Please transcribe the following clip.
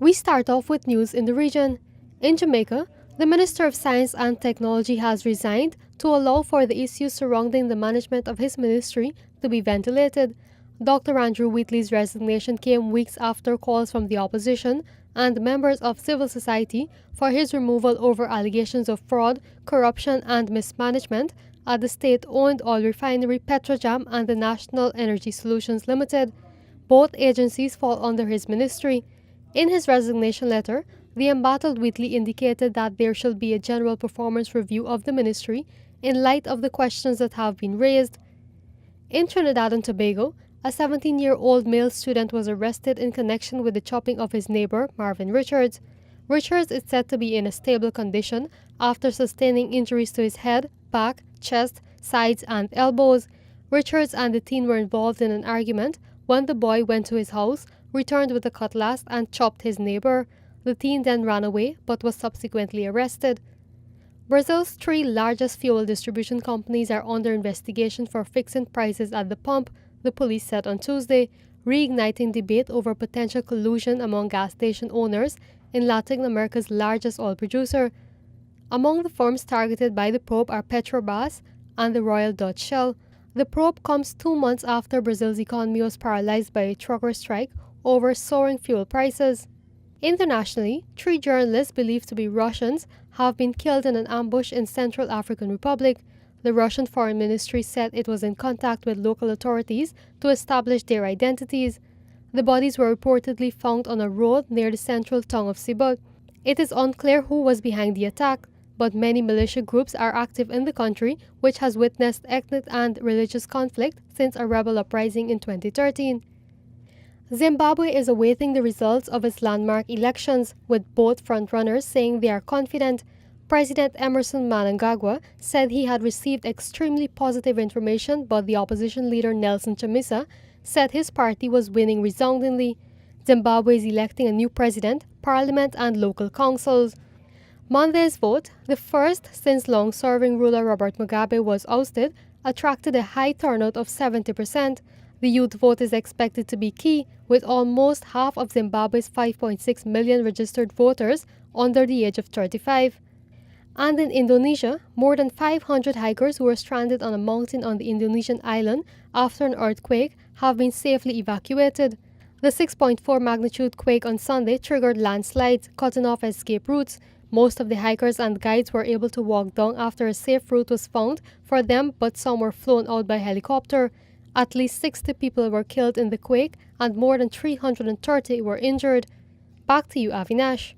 We start off with news in the region. In Jamaica, the Minister of Science and Technology has resigned to allow for the issues surrounding the management of his ministry to be ventilated. Dr. Andrew Wheatley's resignation came weeks after calls from the opposition and members of civil society for his removal over allegations of fraud, corruption and mismanagement at the state-owned oil refinery Petrojam and the National Energy Solutions Limited. Both agencies fall under his ministry. In his resignation letter, the embattled Wheatley indicated that there shall be a general performance review of the ministry in light of the questions that have been raised. In Trinidad and Tobago, a 17-year-old male student was arrested in connection with the chopping of his neighbor, Marvin Richards. Richards is said to be in a stable condition after sustaining injuries to his head, back, chest, sides, and elbows. Richards and the teen were involved in an argument when the boy went to his house, returned with a cutlass, and chopped his neighbor. The teen then ran away but was subsequently arrested. Brazil's three largest fuel distribution companies are under investigation for fixing prices at the pump, the police said on Tuesday, reigniting debate over potential collusion among gas station owners in Latin America's largest oil producer. Among the firms targeted by the probe are Petrobras and the Royal Dutch Shell. The probe comes 2 months after Brazil's economy was paralyzed by a trucker strike over soaring fuel prices. Internationally, 3 journalists believed to be Russians have been killed in an ambush in Central African Republic. The Russian Foreign Ministry said it was in contact with local authorities to establish their identities. The bodies were reportedly found on a road near the central town of Sibut. It is unclear who was behind the attack, but many militia groups are active in the country, which has witnessed ethnic and religious conflict since a rebel uprising in 2013. Zimbabwe is awaiting the results of its landmark elections, with both frontrunners saying they are confident. President Emerson Mnangagwa said he had received extremely positive information, but the opposition leader Nelson Chamisa said his party was winning resoundingly. Zimbabwe is electing a new president, parliament and local councils. Monday's vote, the first since long-serving ruler Robert Mugabe was ousted, attracted a high turnout of 70%. The youth vote is expected to be key, with almost half of Zimbabwe's 5.6 million registered voters under the age of 35. And in Indonesia, more than 500 hikers who were stranded on a mountain on the Indonesian island after an earthquake have been safely evacuated. The 6.4 magnitude quake on Sunday triggered landslides, cutting off escape routes. Most of the hikers and guides were able to walk down after a safe route was found for them, but some were flown out by helicopter. At least 60 people were killed in the quake and more than 330 were injured. Back to you, Avinash.